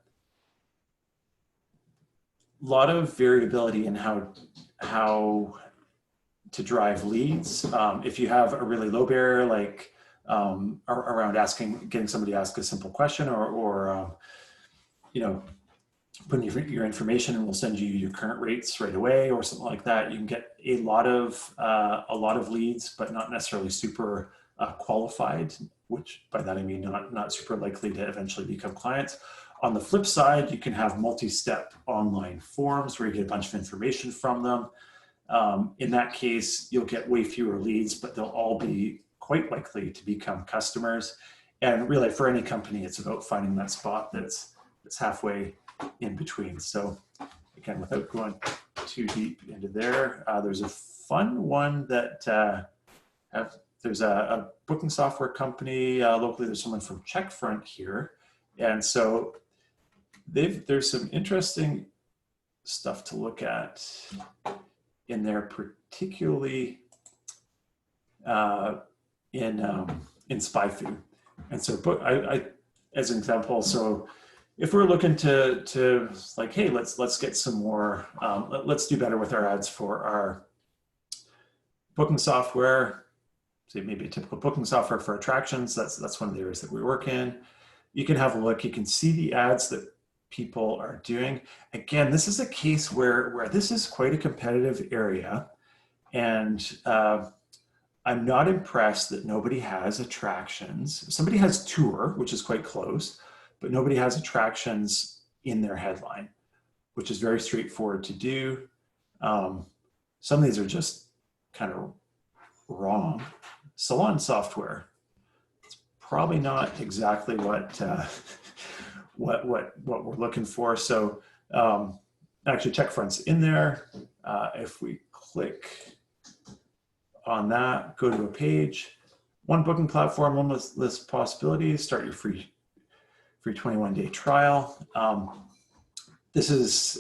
lot of variability in how to drive leads. If you have a really low barrier, like around getting somebody to ask a simple question, or you know, putting your information and we'll send you your current rates right away or something like that, you can get a lot of leads, but not necessarily super qualified, which by that I mean not super likely to eventually become clients. On the flip side, you can have multi-step online forms where you get a bunch of information from them. In that case, you'll get way fewer leads, but they'll all be quite likely to become customers. And really, for any company, it's about finding that spot that's halfway in between. So again, without going too deep into there, there's a fun one that there's a booking software company locally. There's someone from Checkfront here, and so there's some interesting stuff to look at in there, particularly in SpyFu. And so, I as an example, so if we're looking to like, hey, let's get some more, let's do better with our ads for our booking software, say maybe a typical booking software for attractions. That's one of the areas that we work in. You can have a look. You can see the ads that people are doing. Again, this is a case where this is quite a competitive area, and I'm not impressed that nobody has attractions. Somebody has tour, which is quite close, but nobody has attractions in their headline, which is very straightforward to do. Some of these are just kind of wrong. Salon software, it's probably not exactly what we're looking for. So actually, Checkfront's in there. If we click on that, go to a page, one booking platform, one list possibilities, start your free 21-day trial. This is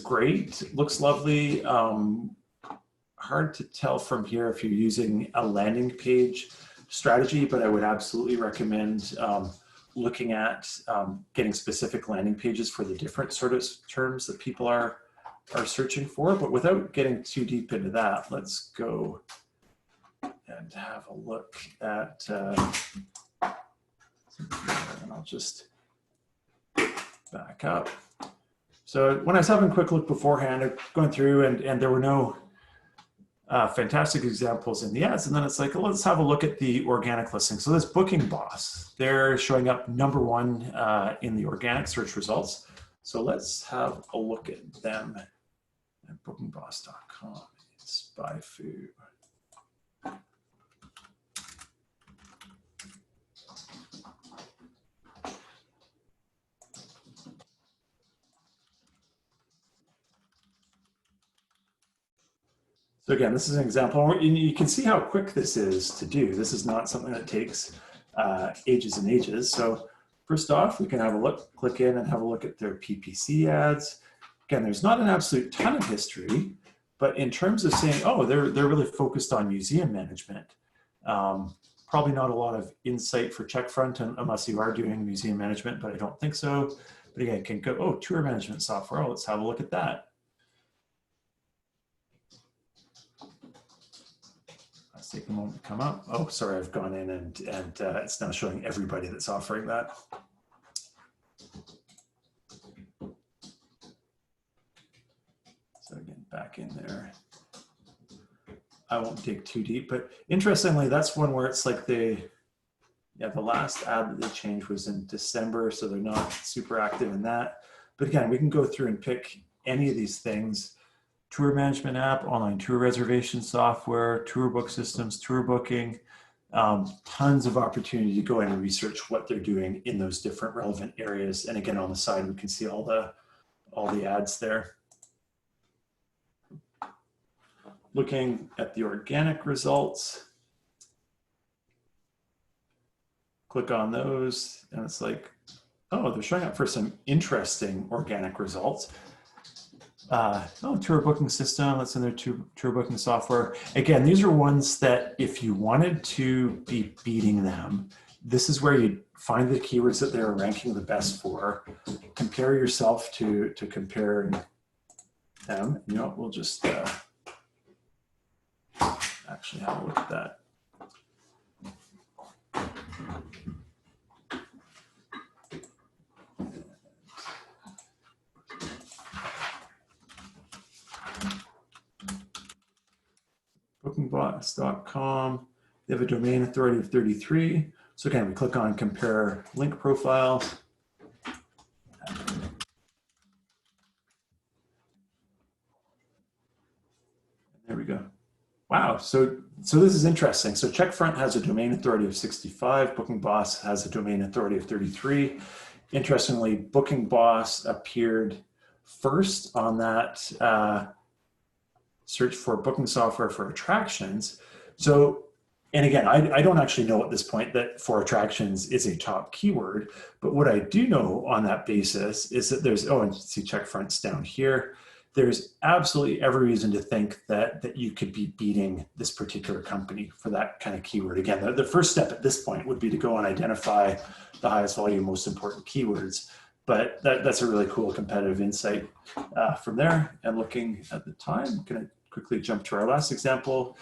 great. It looks lovely. Hard to tell from here if you're using a landing page strategy, but I would absolutely recommend looking at getting specific landing pages for the different sort of terms that people are searching for. But without getting too deep into that, let's go and have a look at and I'll just back up. So when I was having a quick look beforehand, going through, and there were no fantastic examples in the ads, and then it's like, let's have a look at the organic listing. So this Booking Boss, they're showing up #1 in the organic search results. So let's have a look at them at bookingboss.com. SpyFu. So again, this is an example. You can see how quick this is to do. This is not something that takes ages and ages. So first off, we can have a look, click in and have a look at their PPC ads. Again, there's not an absolute ton of history, but in terms of saying, oh, they're really focused on museum management. Probably not a lot of insight for Checkfront unless you are doing museum management, but I don't think so. But again, can go, oh, tour management software. Oh, let's have a look at that. Let's take a moment to come up. Oh, sorry, I've gone in and it's now showing everybody that's offering that. So again, back in there. I won't dig too deep, but interestingly, that's one where it's like the last ad that they changed was in December, so they're not super active in that. But again, we can go through and pick any of these things: tour management app, online tour reservation software, tour book systems, tour booking, tons of opportunity to go in and research what they're doing in those different relevant areas. And again, on the side, we can see all the ads there. Looking at the organic results, click on those, and it's like, oh, they're showing up for some interesting organic results. Oh, tour booking system, that's in their tour booking software. Again, these are ones that if you wanted to be beating them, this is where you find the keywords that they're ranking the best for, compare yourself to comparing them. You know, we'll just actually have a look at that. bookingbox.com, they have a domain authority of 33. So again, we click on compare link profile. There we go. Wow, so this is interesting. So Checkfront has a domain authority of 65, Booking Boss has a domain authority of 33. Interestingly, Booking Boss appeared first on that search for booking software for attractions. So, and again, I don't actually know at this point that for attractions is a top keyword, but what I do know on that basis is that there's, oh, and see Checkfront's down here. There's absolutely every reason to think that you could be beating this particular company for that kind of keyword. Again, the first step at this point would be to go and identify the highest volume, most important keywords. But that's a really cool competitive insight from there. And looking at the time, I'm going to quickly jump to our last example,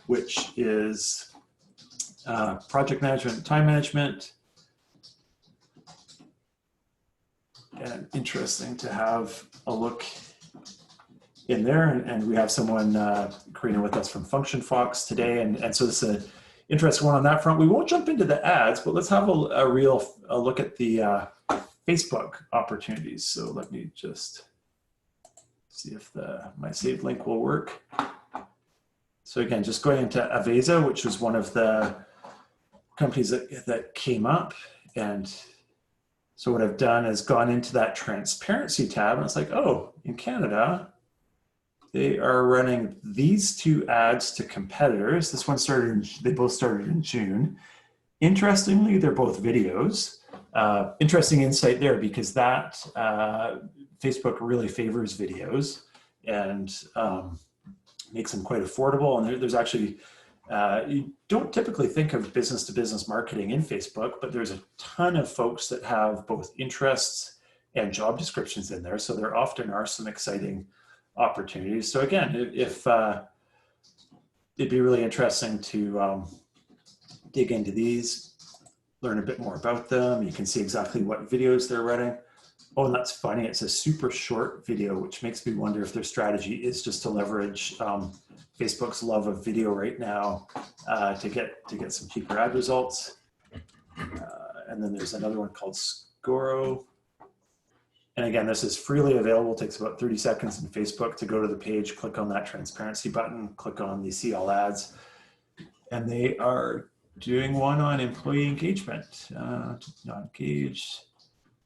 which is project management, time management. And interesting to have a look in there, and we have someone creating with us from Function Fox today, and so this is an interesting one on that front. We won't jump into the ads, but let's have a look at the Facebook opportunities. So let me just see if my saved link will work. So again, just going into Aveza, which was one of the companies that came up, and so what I've done is gone into that transparency tab, and it's like, oh, in Canada, they are running these two ads to competitors. This one they both started in June. Interestingly, they're both videos. Interesting insight there, because that Facebook really favors videos and makes them quite affordable. And there's actually, you don't typically think of business-to-business marketing in Facebook, but there's a ton of folks that have both interests and job descriptions in there. So there often are some exciting opportunities. So again, if it'd be really interesting to dig into these, learn a bit more about them. You can see exactly what videos they're running. Oh, and that's funny. It's a super short video, which makes me wonder if their strategy is just to leverage Facebook's love of video right now to get some cheaper ad results. And then there's another one called Scoro. And again, this is freely available. It takes about 30 seconds in Facebook to go to the page, click on that transparency button, click on the see all ads. And they are doing one on employee engagement, not engaged.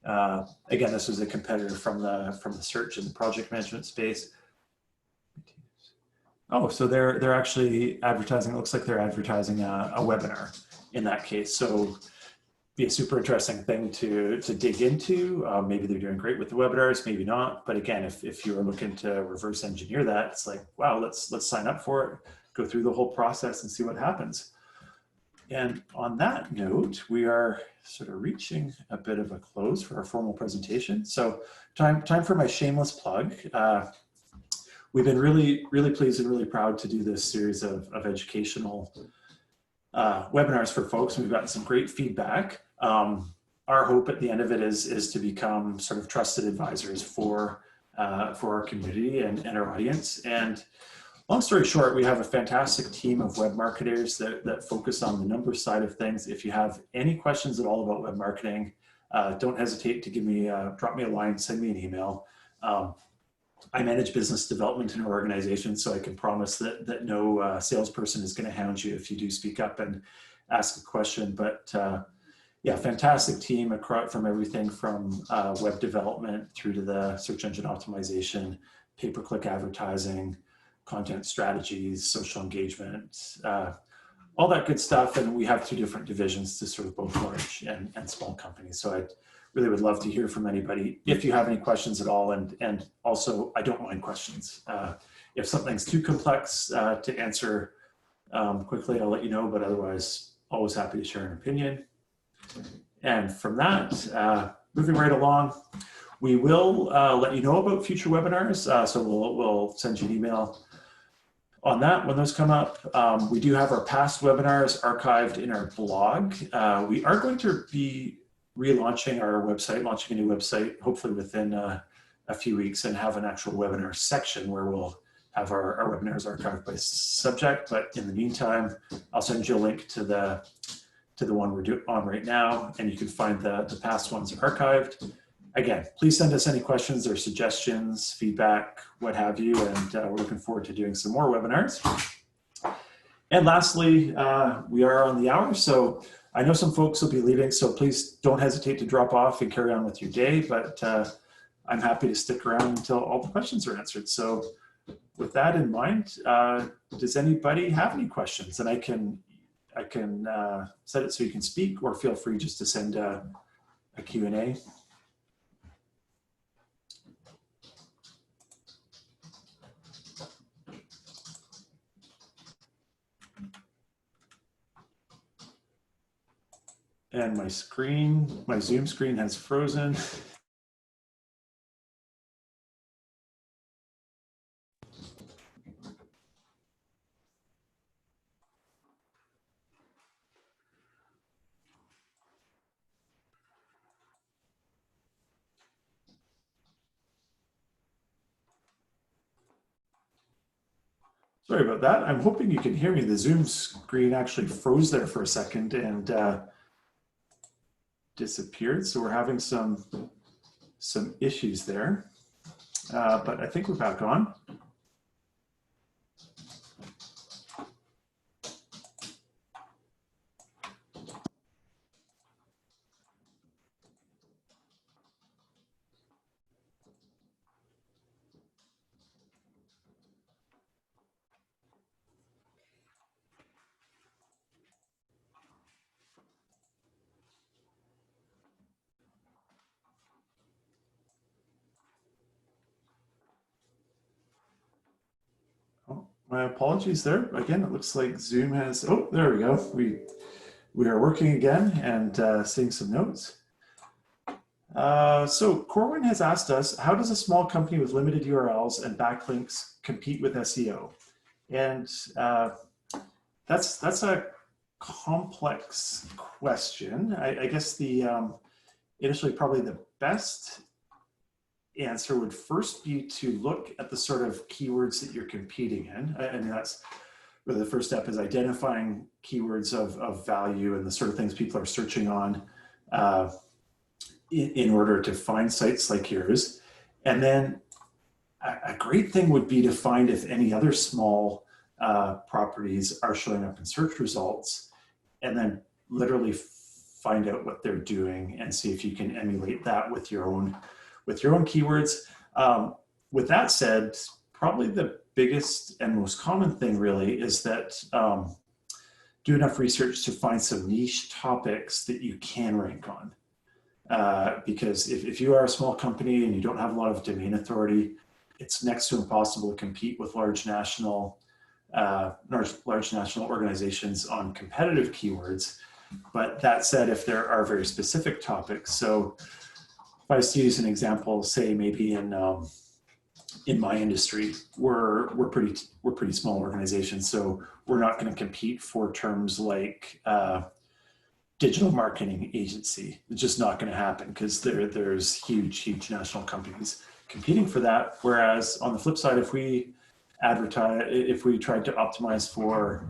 Again, this was a competitor from the search and the project management space. Oh, so they're actually advertising. It looks like they're advertising a webinar in that case. So be a super interesting thing to dig into. Maybe they're doing great with the webinars, maybe not. But again, if you were looking to reverse engineer that, it's like, wow, let's sign up for it, go through the whole process and see what happens. And on that note, we are sort of reaching a bit of a close for our formal presentation. So time for my shameless plug. We've been really pleased and really proud to do this series of educational webinars for folks. We've gotten some great feedback. Our hope at the end of it is to become sort of trusted advisors for our community and our audience. And long story short, we have a fantastic team of web marketers that focus on the numbers side of things. If you have any questions at all about web marketing, don't hesitate to drop me a line, send me an email. I manage business development in our organization, so I can promise that no salesperson is going to hound you if you do speak up and ask a question. But yeah, fantastic team from everything from web development through to the search engine optimization, pay-per-click advertising, content strategies, social engagement, all that good stuff. And we have two different divisions to serve both large and small companies. So I really would love to hear from anybody if you have any questions at all. And also, I don't mind questions. If something's too complex to answer quickly, I'll let you know, but otherwise, always happy to share an opinion. And from that, moving right along, we will let you know about future webinars. So we'll send you an email on that when those come up. We do have our past webinars archived in our blog. We are going to be relaunching our website, launching a new website, hopefully within a few weeks, and have an actual webinar section where we'll have our webinars archived by subject. But in the meantime, I'll send you a link to the one we're on right now, and you can find the past ones archived. Again, please send us any questions or suggestions, feedback, what have you, and we're looking forward to doing some more webinars. And lastly, we are on the hour, so I know some folks will be leaving, so please don't hesitate to drop off and carry on with your day, but I'm happy to stick around until all the questions are answered. So with that in mind, does anybody have any questions? And I can set it so you can speak, or feel free just to send a Q&A. And my Zoom screen has frozen. Sorry about that. I'm hoping you can hear me. The Zoom screen actually froze there for a second and disappeared. So we're having some issues there, but I think we're back on. My apologies there. Again, it looks like Zoom has, oh, there we go. We are working again and seeing some notes. So Corwin has asked us, how does a small company with limited URLs and backlinks compete with SEO? And that's a complex question. I guess initially probably the best answer would first be to look at the sort of keywords that you're competing in. I mean, that's really the first step, is identifying keywords of value and the sort of things people are searching on in order to find sites like yours. And then a great thing would be to find if any other small properties are showing up in search results, and then literally find out what they're doing and see if you can emulate that with your own keywords. With that said, probably the biggest and most common thing really is that do enough research to find some niche topics that you can rank on. Because if you are a small company and you don't have a lot of domain authority, it's next to impossible to compete with large national organizations on competitive keywords. But that said, if there are very specific topics, so if I was to use an example, say maybe in my industry, we're pretty small organizations, so we're not going to compete for terms like digital marketing agency. It's just not going to happen because there's huge national companies competing for that. Whereas on the flip side, if we tried to optimize for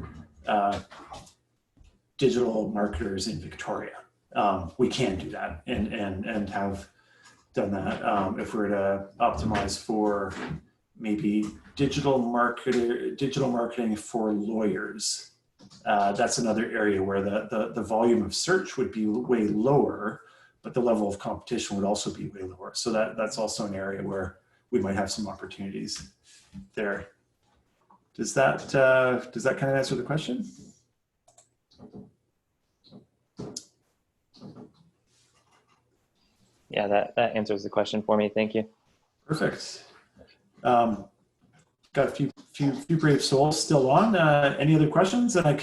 digital marketers in Victoria, we can do that and have done that. If we're to optimize for maybe digital marketing for lawyers, that's another area where the volume of search would be way lower, but the level of competition would also be way lower. So that's also an area where we might have some opportunities there. Does that kind of answer the question? Yeah, that answers the question for me. Thank you. Perfect. Got a few brave souls still on. Any other questions? And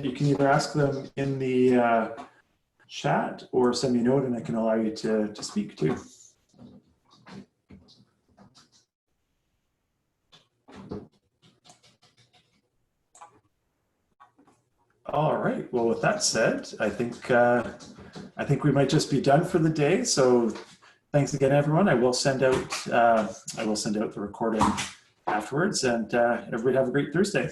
you can either ask them in the chat or send me a note, and I can allow you to speak too. All right. Well, with that said, I think we might just be done for the day. So thanks again, everyone. I will send out the recording afterwards, and everybody have a great Thursday.